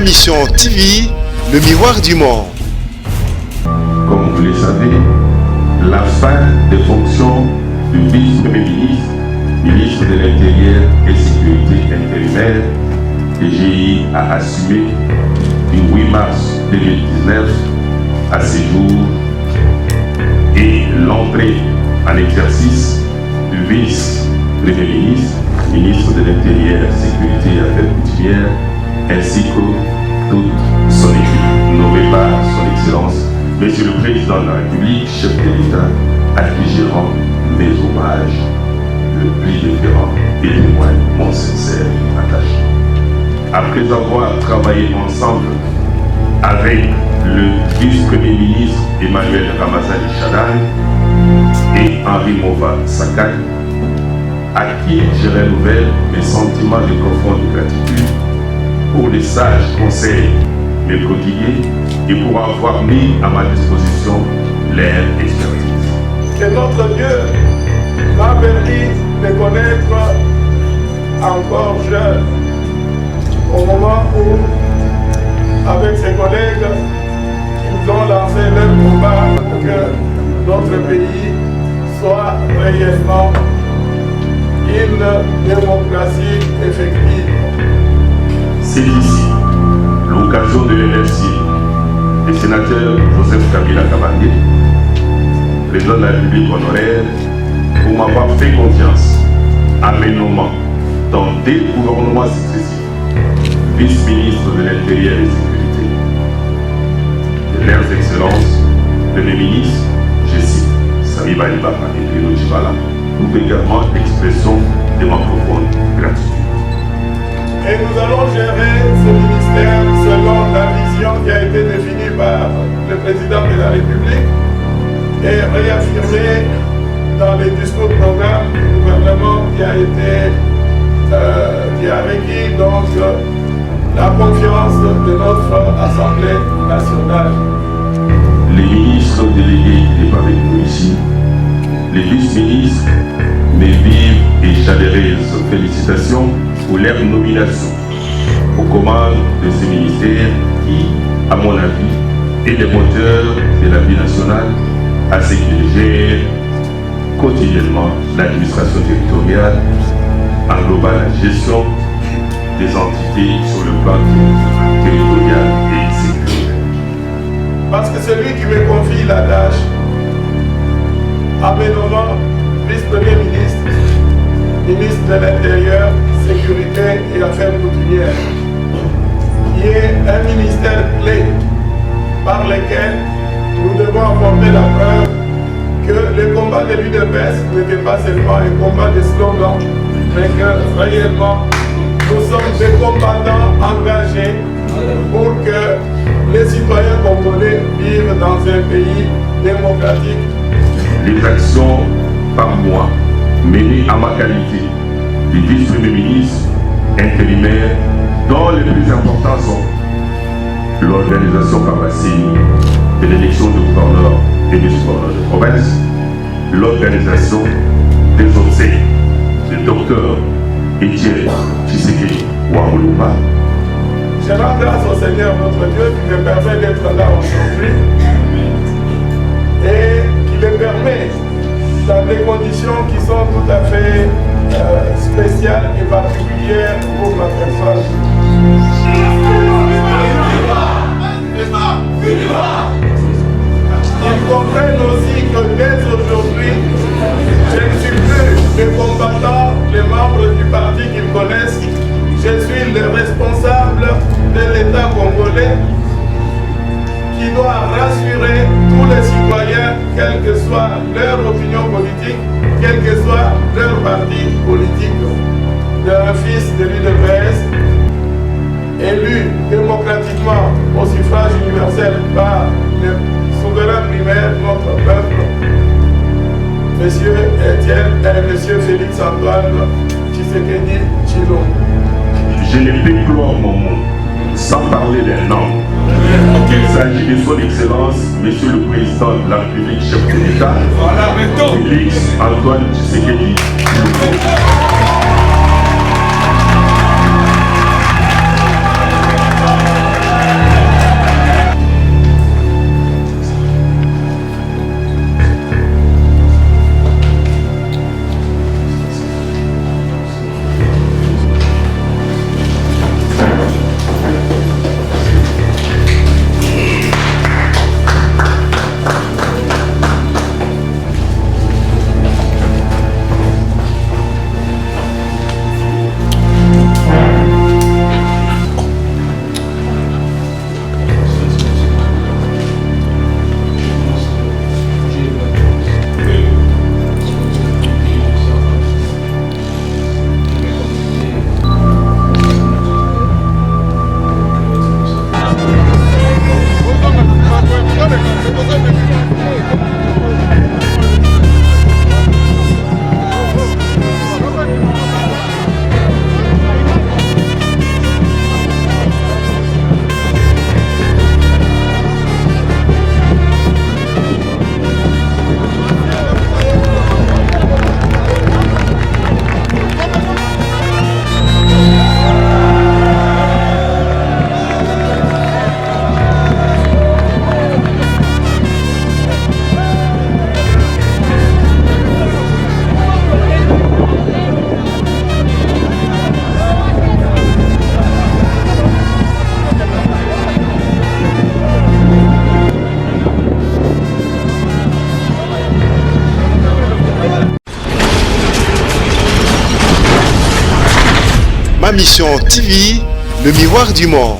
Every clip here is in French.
Mission TV, le miroir du monde. Comme vous le savez, la fin des fonctions du vice-premier ministre, ministre de l'Intérieur et Sécurité intérimaire, DGI a assumé du 8 mars 2019 à ce jour, et l'entrée en exercice du vice-premier ministre, ministre de l'Intérieur, Sécurité et Affaires coutumières, ainsi que toute son équipe, nommée par son Excellence, Monsieur le Président de la République, chef de l'État, à qui je rends mes hommages le plus déférents et témoigne mon sincère attachement. Après avoir travaillé ensemble avec le vice-premier ministre Emmanuel Ramazani Shadari et Henri Mova Sakai, à qui je renouvelle mes sentiments de profonde gratitude pour les sages conseils me prodigués et pour avoir mis à ma disposition leur expertise. Que notre Dieu m'a permis de connaître encore jeune, au moment où, avec ses collègues, ils ont lancé leur combat pour que notre pays soit réellement une démocratie effective. C'est ici l'occasion de les remercier le sénateur Joseph Kabila Kabange, président de la République honoraire, pour m'avoir fait confiance en mes nommant dans des gouvernements successifs vice-ministre de l'Intérieur et de la Sécurité. De leurs excellences, Premier ministre, je cite, Sami Baliba et Bruno Djibala, nous également l'expression de ma profonde gratitude. Et nous allons gérer ce ministère selon la vision qui a été définie par le président de la République et réaffirmée dans les discours programme du gouvernement qui a été qui a requis donc la confiance de notre Assemblée nationale. Les ministres délégués qui sont avec nous ici, les vice-ministres, mes vives et chaleureuses félicitations pour leur nomination aux commandes de ces ministères qui, à mon avis, est le moteur de la vie nationale, à ce qu'ils gèrent quotidiennement l'administration territoriale, englobant la gestion des entités sur le plan territorial et sécuritaire. Parce que celui qui me confie la tâche à mes nommant vice-premier ministre, ministre de l'Intérieur, Sécurité et Affaires coutumières, qui est un ministère clé par lequel nous devons apporter la preuve que le combat de l'UDPS n'était pas seulement un combat de slogan, mais que réellement nous sommes des combattants engagés pour que les citoyens congolais vivent dans un pays démocratique. Les actions par moi menées à ma qualité de vice-premier ministre intérimaire, dont les plus importants sont l'organisation par la CENI de l'élection du gouverneur et du gouverneur de province, l'organisation des obsèques du docteur Etienne Tshisekedi Wamulumba. Je rends grâce au Seigneur notre Dieu qui me permet d'être là aujourd'hui et qui me permet dans des conditions qui sont tout à fait spéciales et particulières pour ma personne. Ils comprennent aussi que dès aujourd'hui, je ne suis plus le combattant, les membres du parti qu'ils connaissent. Je suis le responsable de l'État congolais qui doit rassurer tous les citoyens, quelle que soit leur opinion politique, quel que soit leur parti politique, d'un fils de l'UDPS, élu démocratiquement au suffrage universel par le souverain primaire, notre peuple, Monsieur Etienne et Monsieur Félix Antoine Tshisekedi Tshilombo. Je ne peux clore mon mot sans parler d'un nom. Il s'agit de son Excellence, Monsieur le Président de la République, chef de l'État, Félix Antoine Tshisekedi Tshilombo. Ma Mission TV, le miroir du monde.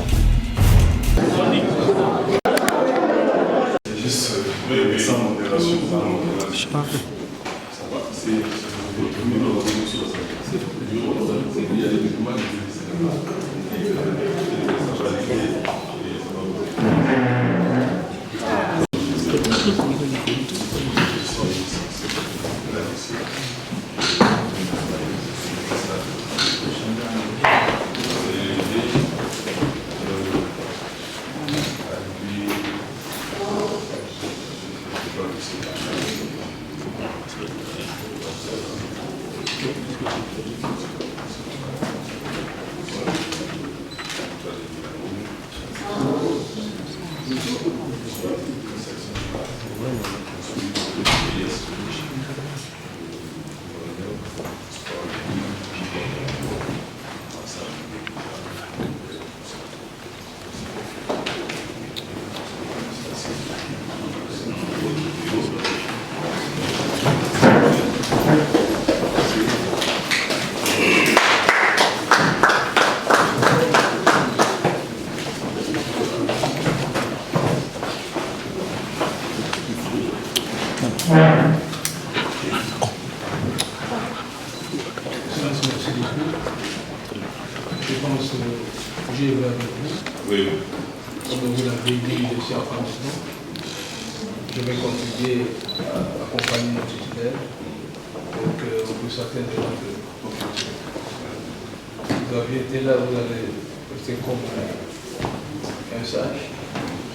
Je pense que j'ai vu avec vous. Oui. Comme vous l'avez dit, je suis en France. Je vais continuer à accompagner nos titulaires pour qu'on puisse atteindre notre objectif. Vous avez été là, vous avez été comme un sage.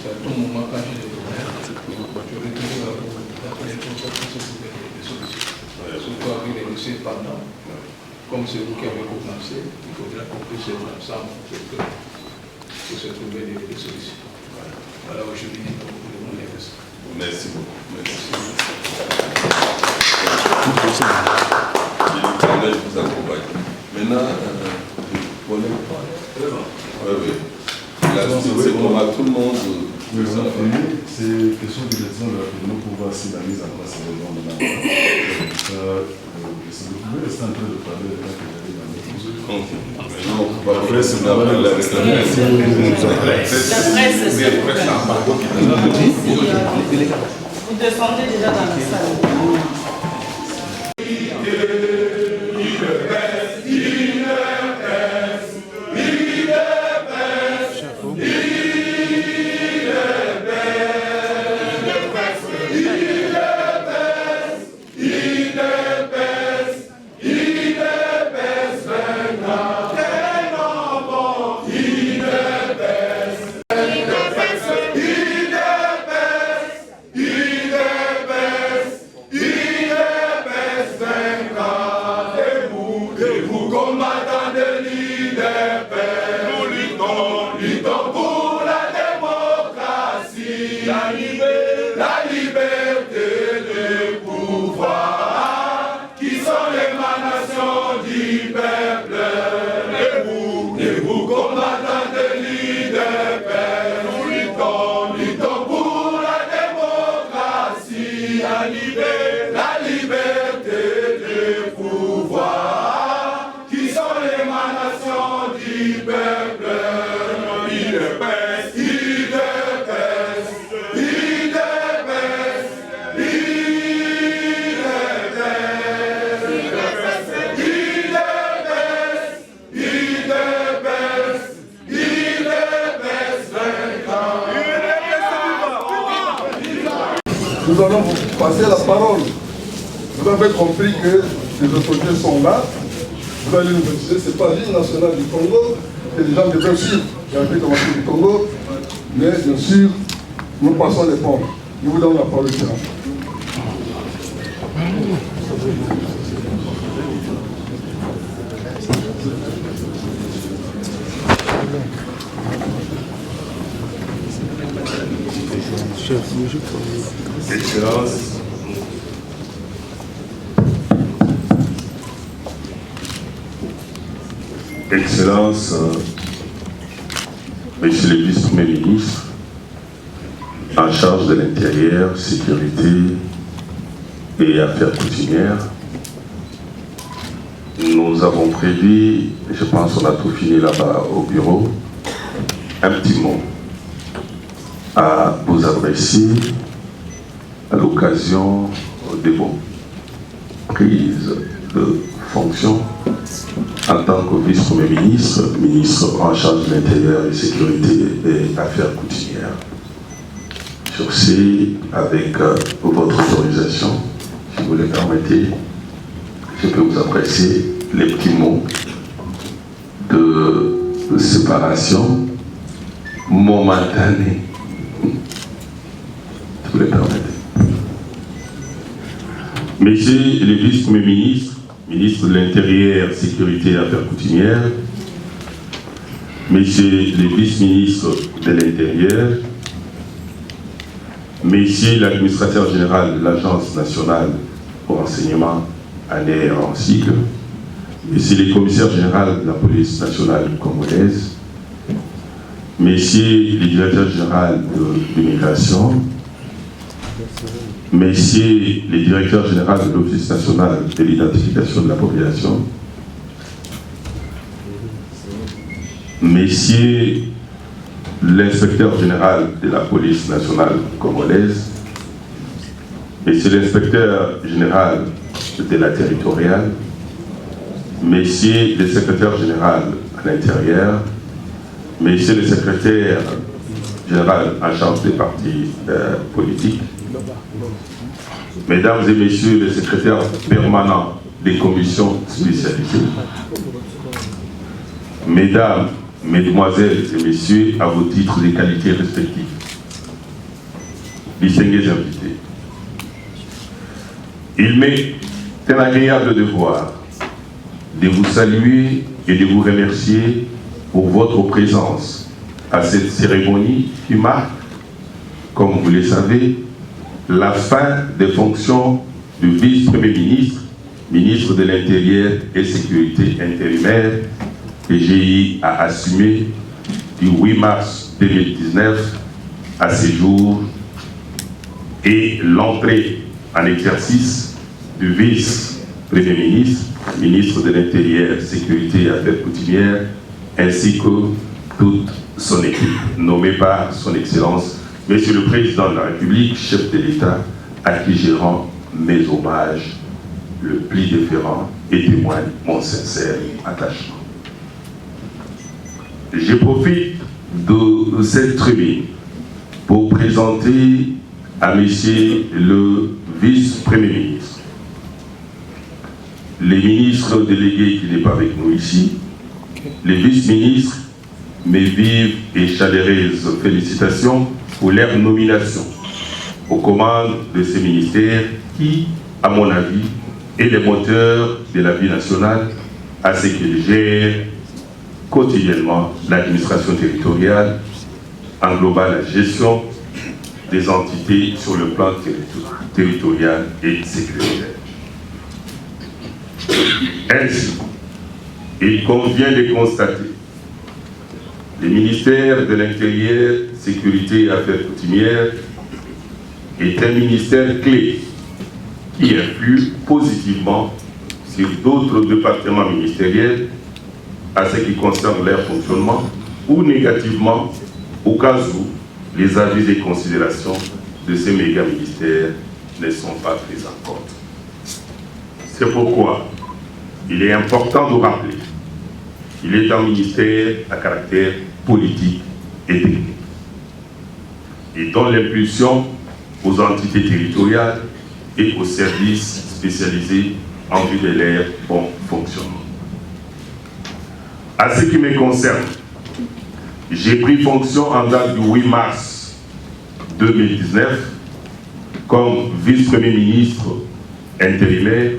C'est à tout moment quand j'ai des problèmes, j'aurais toujours à vous d'appeler pour que vous trouviez des solutions. Surtout avec les dossiers pendant. Comme c'est vous qui avez commencé, il faudra qu'on puisse être ensemble pour se trouver des solutions. Voilà, aujourd'hui, nous voulons les faire. Merci beaucoup. Merci. Je vous accompagne. Maintenant, c'est pour tout le monde. Oui, on a fini. C'est question de gestion de la réunion pour voir si la mise en place est vraiment de la vous pouvez rester en train de parler de la presse, c'est la vous descendez déjà dans la salle. Nous allons vous passer la parole. Vous avez compris que les autorités sont là. Vous allez nous dire, ce n'est pas l'île nationale du Congo, que les gens devraient suivre la République du Congo. Mais bien sûr, nous passons les ponts. Nous vous donnons la parole, monsieur. Excellence, Excellence, Monsieur le vice-premier ministre, en charge de l'intérieur, sécurité et affaires coutumières, nous avons prévu, je pense qu'on a tout fini là-bas au bureau, un petit mot à vous adresser à l'occasion de vos prises de fonction en tant que vice-premier ministre, ministre en charge de l'Intérieur, de Sécurité et Affaires coutumières. Sur ce, avec votre autorisation, si vous le permettez, je peux vous adresser les petits mots de séparation momentanée. Si vous le permettez. Messieurs les vice-premiers ministres, ministre de l'Intérieur, Sécurité et Affaires coutumières, messieurs les vice-ministres de l'Intérieur, messieurs l'administrateur général de l'Agence nationale pour renseignement en air en cycle, messieurs les commissaires généraux de la police nationale congolaise, messieurs les directeurs généraux de l'immigration, messieurs les directeurs généraux de l'Office national de l'identification de la population, messieurs l'inspecteur général de la police nationale congolaise, messieurs l'inspecteur général de la territoriale, messieurs le secrétaire général à l'intérieur, messieurs le secrétaire général en charge des partis politiques, mesdames et messieurs les secrétaires permanents des commissions spécialisées, mesdames, mesdemoiselles et messieurs, à vos titres et qualités respectifs, distingués invités, il m'est un agréable devoir de vous saluer et de vous remercier pour votre présence à cette cérémonie qui marque, comme vous le savez, la fin des fonctions du vice-premier ministre, ministre de l'Intérieur et Sécurité intérimaire, que j'ai eu à assumer du 8 mars 2019 à ce jour, et l'entrée en exercice du vice-premier ministre, ministre de l'Intérieur, Sécurité et Affaires coutumières, ainsi que toute son équipe, nommée par son Excellence, Monsieur le Président de la République, chef de l'État, à qui je rends mes hommages le plus déférent et témoigne mon sincère attachement. Je profite de cette tribune pour présenter à Monsieur le vice-premier ministre, les ministres délégués qui n'est pas avec nous ici, les vice-ministres, mes vives et chaleureuses félicitations pour leur nomination aux commandes de ces ministères qui, à mon avis, est le moteur de la vie nationale, à ce qu'ils gèrent quotidiennement l'administration territoriale, englobant la gestion des entités sur le plan territorial et sécuritaire. Ainsi, il convient de constater le ministère de l'Intérieur, Sécurité et Affaires coutumières est un ministère clé qui influe positivement sur d'autres départements ministériels à ce qui concerne leur fonctionnement ou négativement au cas où les avis et considérations de ces méga-ministères ne sont pas pris en compte. C'est pourquoi il est important de rappeler qu'il est un ministère à caractère politique et technique et dont l'impulsion aux entités territoriales et aux services spécialisés en vue de leur bon fonctionnement. À ce qui me concerne, j'ai pris fonction en date du 8 mars 2019 comme vice-premier ministre intérimaire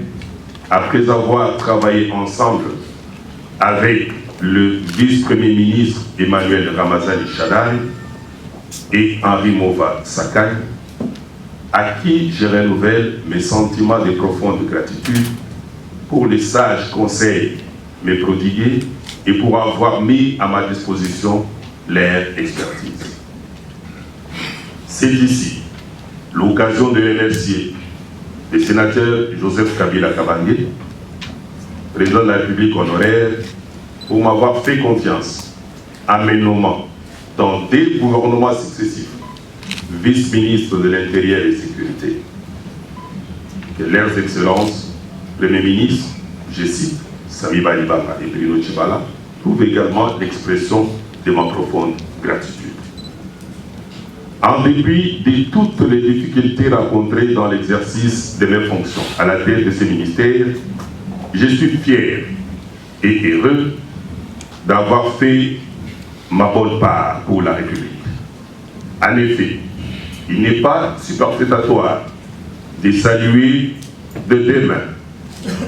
après avoir travaillé ensemble avec le vice-premier ministre Emmanuel Ramazani Shadari et Henri Mova Sakai, à qui je renouvelle mes sentiments de profonde gratitude pour les sages conseils me prodigués et pour avoir mis à ma disposition leur expertise. C'est ici l'occasion de remercier le sénateur Joseph Kabila Kabange, président de la République honoraire, pour m'avoir fait confiance en me nommant dans des gouvernements successifs vice-ministre de l'Intérieur et de la Sécurité. Que leurs excellences, Premier ministre, je cite, Sami Balibanga et Bruno Tshibala, trouvent également l'expression de ma profonde gratitude. En dépit de toutes les difficultés rencontrées dans l'exercice de mes fonctions à la tête de ce ministère, je suis fier et heureux d'avoir fait ma bonne part pour la République. En effet, il n'est pas superfétatoire de saluer de deux mains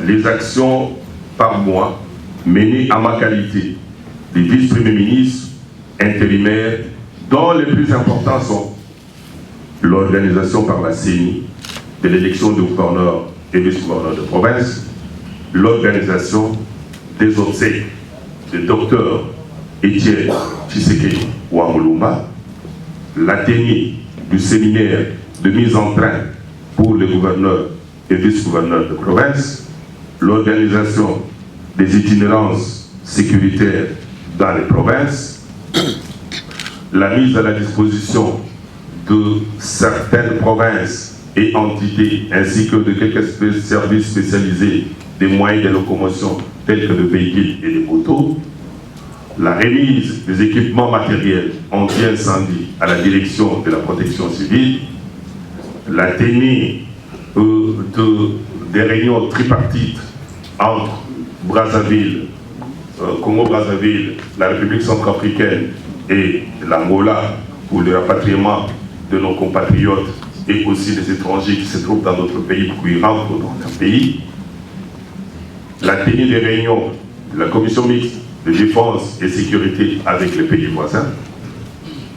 les actions par moi menées à ma qualité de vice-premier ministre intérimaire, dont les plus importants sont l'organisation par la CENI de l'élection de gouverneurs et vice-gouverneurs de province, l'organisation des obsèques de Dr Etienne Tshisekedi Ouamulumba, la tenue du séminaire de mise en train pour les gouverneurs et vice-gouverneurs de province, l'organisation des itinérances sécuritaires dans les provinces, la mise à la disposition de certaines provinces et entités ainsi que de quelques services spécialisés des moyens de locomotion tels que de véhicules et des motos, la remise des équipements matériels anti-incendie à la direction de la protection civile, la tenue des réunions tripartites entre Brazzaville, Congo-Brazzaville, la République centrafricaine et l'Angola pour le rapatriement de nos compatriotes et aussi des étrangers qui se trouvent dans notre pays pour qu'ils rentrent dans notre pays, la tenue des réunions de la commission mixte de défense et sécurité avec les pays voisins,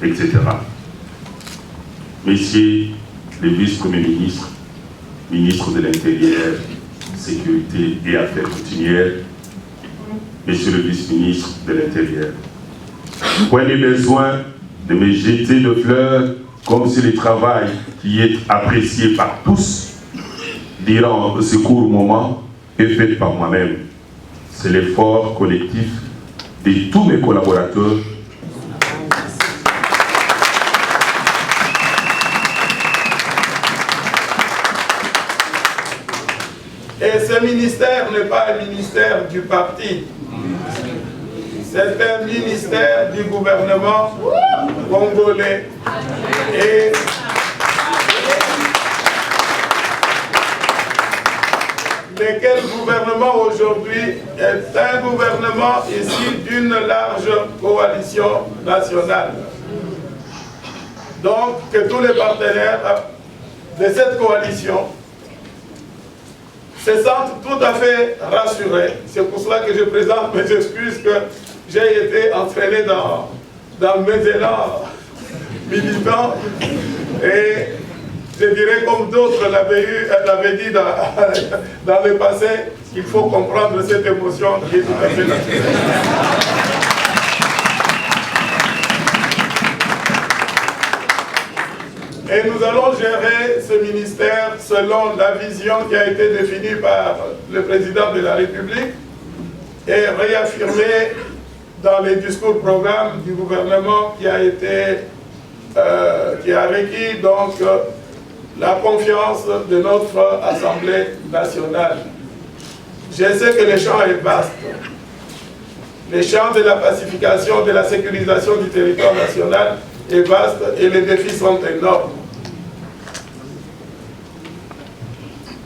etc. Messieurs les vice-premiers ministres, ministres de l'Intérieur, Sécurité et Affaires coutumières, Monsieur le vice-ministre de l'Intérieur, prenez besoin de me jeter de fleurs comme si le travail qui est apprécié par tous durant ce court moment est fait par moi-même. C'est l'effort collectif de tous mes collaborateurs. Et ce ministère n'est pas un ministère du parti. C'est un ministère du gouvernement congolais. Et lequel gouvernement aujourd'hui est un gouvernement issu d'une large coalition nationale. Donc, que tous les partenaires de cette coalition se sentent tout à fait rassurés. C'est pour cela que je présente mes excuses que j'ai été entraîné dans mes élans militants et je dirais comme d'autres l'avaient dit dans le passé, qu'il faut comprendre cette émotion qui est tout à fait naturelle. Et nous allons gérer ce ministère selon la vision qui a été définie par le président de la République et réaffirmée dans les discours programmes du gouvernement qui a requis donc la confiance de notre Assemblée nationale. Je sais que le champ est vaste. Le champ de la pacification, de la sécurisation du territoire national est vaste et les défis sont énormes.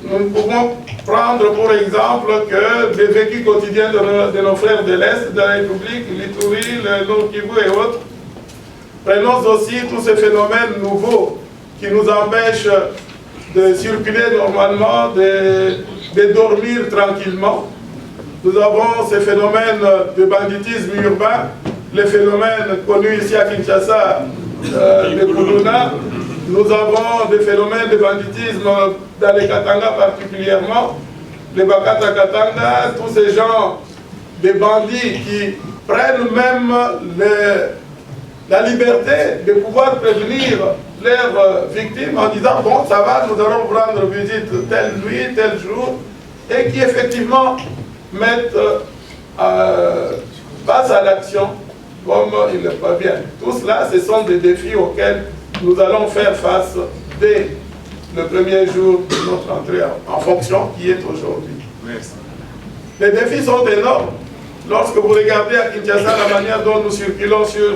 Nous pouvons prendre pour exemple que les vécus quotidiens de nos frères de l'Est, de la République, l'Ituri, le Nord-Kivu et autres, prenons aussi tous ces phénomènes nouveaux qui nous empêchent de circuler normalement, de dormir tranquillement. Nous avons ces phénomènes de banditisme urbain, les phénomènes connus ici à Kinshasa, le Koulouna. Nous avons des phénomènes de banditisme dans les Katanga particulièrement, les Bakata Katanga, tous ces gens, des bandits qui prennent même la liberté de pouvoir prévenir leurs victimes en disant « bon, ça va, nous allons vous rendre visite telle nuit, tel jour », et qui effectivement mettent face à l'action comme ils le parviennent. Tout cela, ce sont des défis auxquels nous allons faire face dès le premier jour de notre entrée en fonction qui est aujourd'hui. Les défis sont énormes. Lorsque vous regardez à Kinshasa la manière dont nous circulons sur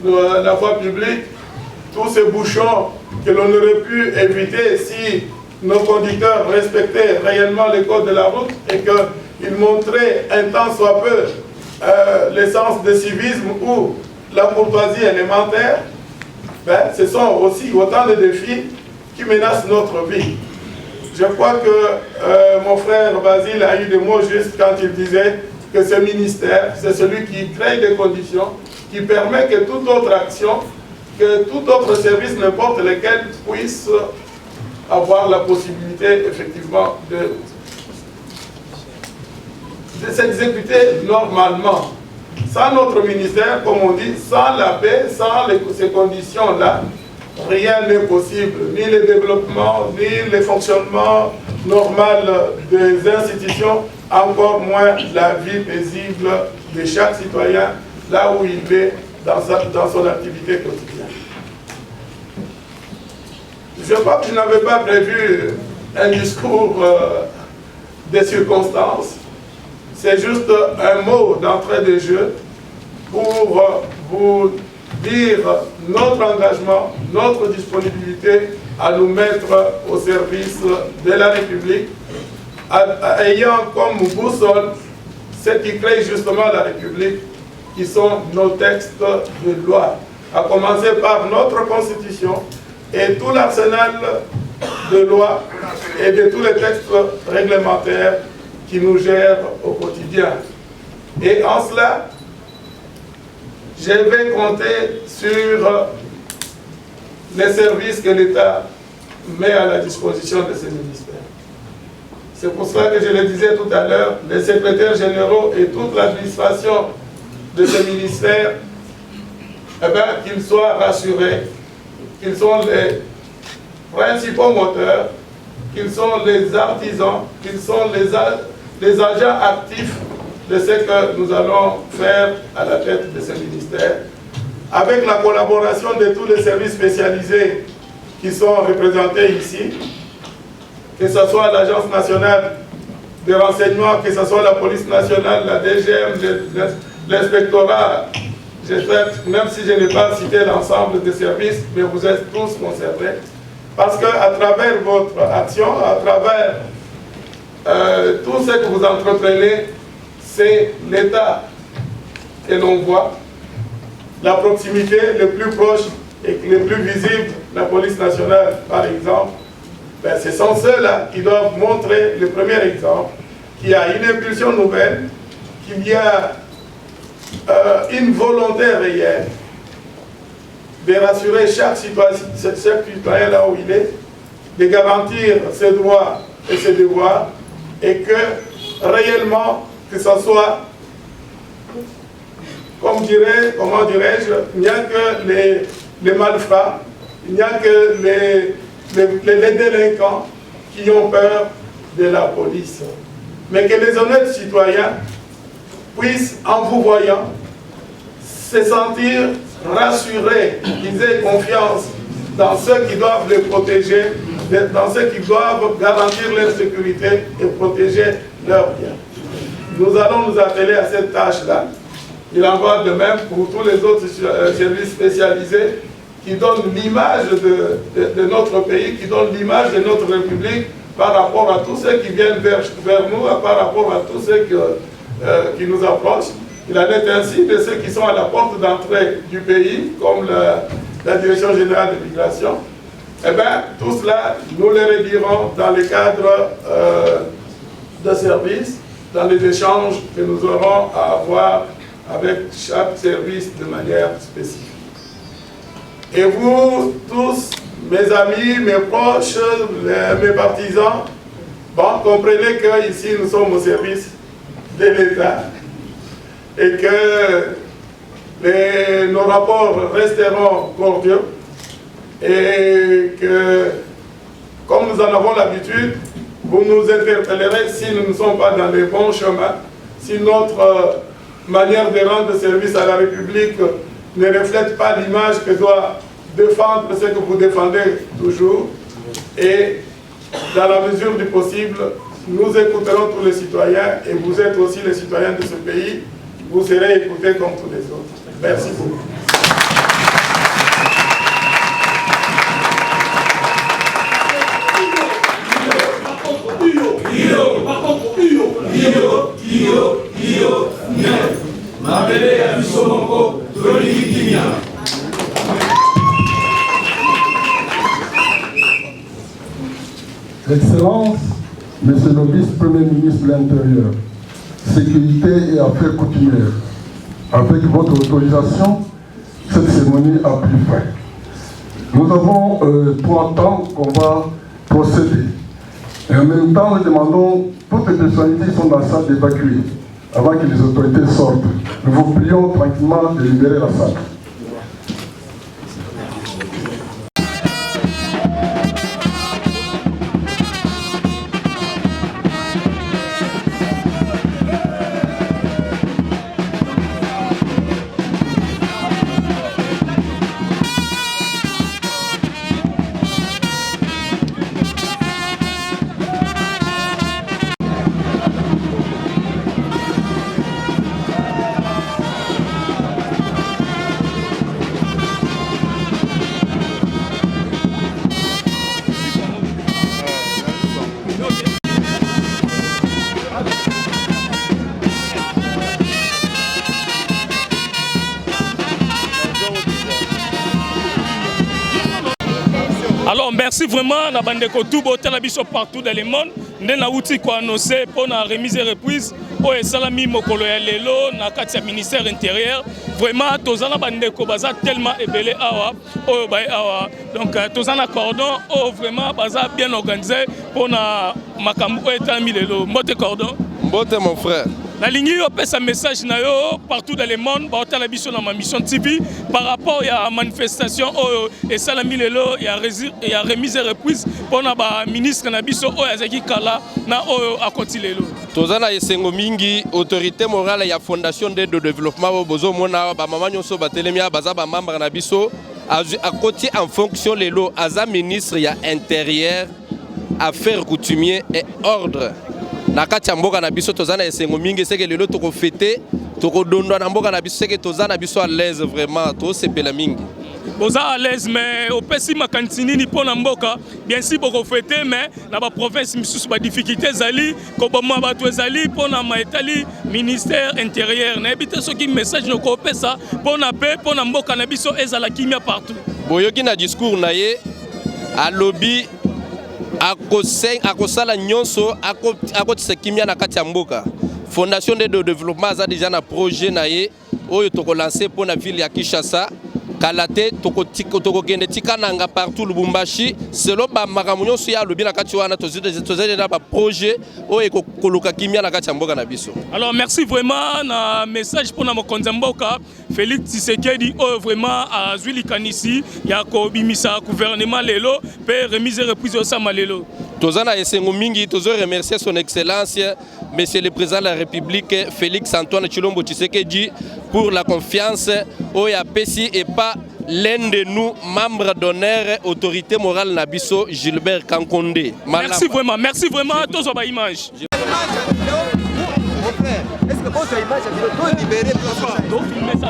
la voie publique, tous ces bouchons que l'on aurait pu éviter si nos conducteurs respectaient réellement les codes de la route et qu'ils montraient un tant soit peu l'essence de civisme ou la courtoisie élémentaire, ben, ce sont aussi autant de défis qui menacent notre vie. Je crois que mon frère Basile a eu des mots justes quand il disait que ce ministère, c'est celui qui crée des conditions, qui permet que toute autre action, que tout autre service, n'importe lequel, puisse avoir la possibilité effectivement de s'exécuter normalement. Sans notre ministère, comme on dit, sans la paix, sans ces conditions-là, rien n'est possible, ni le développement, ni le fonctionnement normal des institutions, encore moins la vie paisible de chaque citoyen, là où il est dans son activité quotidienne. Je crois que je n'avais pas prévu un discours des circonstances. C'est juste un mot d'entrée de jeu pour vous dire notre engagement, notre disponibilité à nous mettre au service de la République, ayant comme boussole ce qui crée justement la République, qui sont nos textes de loi, à commencer par notre Constitution et tout l'arsenal de lois et de tous les textes réglementaires qui nous gèrent au quotidien. Et en cela, je vais compter sur les services que l'État met à la disposition de ces ministères. C'est pour cela que je le disais tout à l'heure, les secrétaires généraux et toute l'administration de ces ministères, eh bien, qu'ils soient rassurés, qu'ils sont les principaux moteurs, qu'ils sont les artisans, qu'ils sont les agents actifs de ce que nous allons faire à la tête de ce ministère, avec la collaboration de tous les services spécialisés qui sont représentés ici, que ce soit l'Agence nationale de renseignement, que ce soit la police nationale, la DGM, l'inspectorat. J'espère, même si je n'ai pas cité l'ensemble des services, mais vous êtes tous concernés, parce qu'à travers votre action, à travers tout ce que vous entreprenez, c'est l'État que l'on voit, la proximité le plus proche et le plus visible, la police nationale par exemple, ben, ce sont ceux-là qui doivent montrer le premier exemple, qu'il y a une impulsion nouvelle, qu'il y a une volonté réelle de rassurer chaque citoyen là où il est, de garantir ses droits et ses devoirs, et que réellement, que ce soit, comment dirais-je, il n'y a que les malfrats, il n'y a que les délinquants qui ont peur de la police. Mais que les honnêtes citoyens puissent, en vous voyant, se sentir rassurés, qu'ils aient confiance dans ceux qui doivent les protéger, dans ceux qui doivent garantir leur sécurité et protéger leurs biens. Nous allons nous atteler à cette tâche-là. Il en va de même pour tous les autres services spécialisés qui donnent l'image de notre pays, qui donnent l'image de notre République par rapport à tous ceux qui viennent vers nous, par rapport à tous ceux qui nous approchent. Il en est ainsi de ceux qui sont à la porte d'entrée du pays, comme la Direction générale de l'immigration. Eh bien, tout cela, nous le redirons dans le cadre de service, dans les échanges que nous aurons à avoir avec chaque service de manière spécifique. Et vous tous, mes amis, mes proches, mes partisans, bon, comprenez qu'ici nous sommes au service de l'État et que nos rapports resteront cordiaux et que, comme nous en avons l'habitude, vous nous interpellerez si nous ne sommes pas dans les bons chemins, si notre manière de rendre service à la République ne reflète pas l'image que doit défendre ce que vous défendez toujours. Et dans la mesure du possible, nous écouterons tous les citoyens et vous êtes aussi les citoyens de ce pays. Vous serez écoutés comme tous les autres. Merci beaucoup. Excellence, Monsieur le vice-premier ministre de l'Intérieur, Sécurité et Affaires coutumières, avec votre autorisation, cette cérémonie a pris fin. Nous avons 3 temps qu'on va procéder. Et en même temps, nous demandons, toutes les personnalités qui sont dans la salle d'évacuer, avant que les autorités sortent. Nous vous prions tranquillement de libérer la salle. Alors merci vraiment na bandeko tout botel biso partout dans le monde nde na uti ko annoncer pour na remise et reprise o esalami mokolo ya lelo na kati ya ministère intérieur vraiment tozana bandeko baza tellement ebele awa o ba awa donc tozana cordon o vraiment baza bien organisé pour na makambo etalami lelo mbote cordon mbote mon frère. La ligne opesa message na yo partout dans le monde ba otala biso na ma mission TV par rapport à manifestation et salami lelo ya remise et reprise pour na ba ministre na biso o azaki kala na o akoti lelo tozana esengo mingi autorité morale ya fondation de développement bozo mona ba mama nyonso batelemia baza ba membre na biso akoti en fonction lelo aza ministre ya intérieur affaires coutumiers et ordre na kati ya mboka na biso tozana esengo mingi seke lelo toko fêter toko dondwa na mboka na biso seke tozana biso à l'aise vraiment to sepela mingi boza à l'aise mais au pesi makantini ni pona mboka bien si boko fêter mais na ba province misusu ba difficulté zali ko boma ba to zali pona ma etali ministère intérieur na ebite soki message no ko pesa pona pe pona mboka na biso ezala kimia partout boyoki na discours na ye a lobby akosala nyonso akotisa kimia na kati ya mboka fondation de développement aza déjà na projet na ye oyo toko lancer pour na ville ya Kinshasa kalate toko kende tikananga partout Lubumbashi selo ba makambo nyonso ya lobi na kati wana tozede na ba projet oyo koluka kimia na kati ya mboka na biso. Alors merci vraiment na message pour na mokonzi mboka Félix Tshisekedi oyo vraiment azwili kanisi ya ko bimisa gouvernement lelo pe remise et reprise au sama lelo. Tozana esengo mingi tozo remercier son excellence monsieur le président de la République Félix Antoine Tshilombo Tshisekedi pour la confiance oya pesi et pas l'un de nous membre d'honneur autorité morale Nabiso Gilbert Kankonde. Merci vraiment tozo ba image. Est-ce que votre image est libérée pour filmer ça?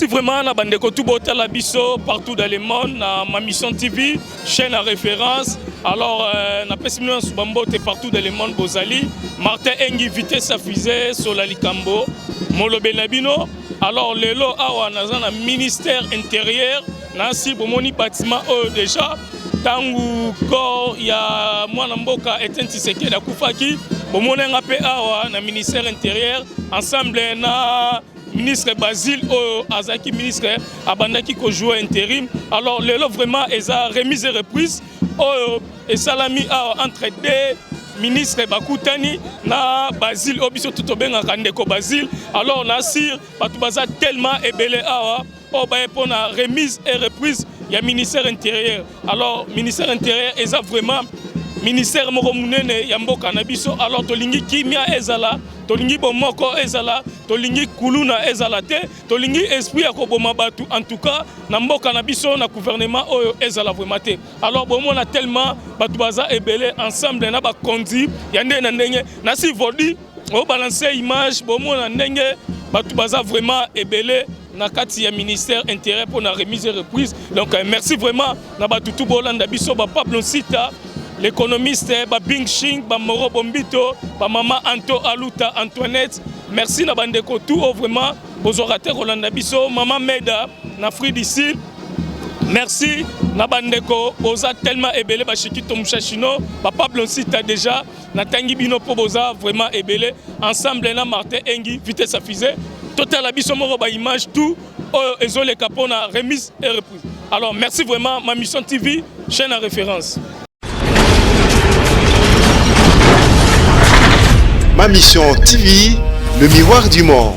merci vraiment na bandeko tout bota la biso partout dans le monde na ma mission TV chaîne à référence. Alors na pesimino subambote partout dans le monde bozali Martin Engi vitesse fusée sur la Likambo Molobe Nabino. Alors lelo awa naza na ministère intérieur na si bomoni bâtiment déjà tangu corps ya mwana mboka Etienne Tshisekedi akufaki bomona ngape awa na ministère intérieur ensemble na ministre Basile Azaki ministre abandaki ko jouer intérim. Alors lelo vraiment eza remise et reprise et salami entre deux ministre Bakutani na Basile Obiso Tutobenga Kandeko Basile. Alors Nassir Batubaza tellement ebele awa pour la remise et reprise il y a ministère intérieur. Alors ministère intérieur eza vraiment ministère moko munene ya mboka na biso. Alors tolingi kimia ezala tolingi bomoko ezala tolingi kuluna ezala te tolingi esprit ya koboma batu en tout cas na mboka na biso na gouvernement oyo ezala vraiment te. Alors bomo na tellement batu baza ebele ensemble na ba kondi ya ndenge na ndenge na si vodi o balancer image bomo na ndenge batu baza vraiment ebele na kati ya ministère intérieur pour la remise et reprise. Donc merci vraiment na batu tout bolanda biso ba Pablo Sita l'économiste, Bing Shing, Moro Bombito, Maman Anto Aluta, Antoinette. Merci na bandeko tout vraiment aux orateurs Rolanda Bisso, Maman Meda, Nafri d'ici. Merci na bandeko boza tellement ebele ba Chikito Mouchachino, Pablo Sita déjà, na Tangi Bino Poboza vraiment ebele ensemble na Martin Engi vitesse fusée. Total Abisso Moro ba image tout ezole capona remise et reprise. Alors merci vraiment ma mission TV chaîne à référence. Ma mission TV, le miroir du monde.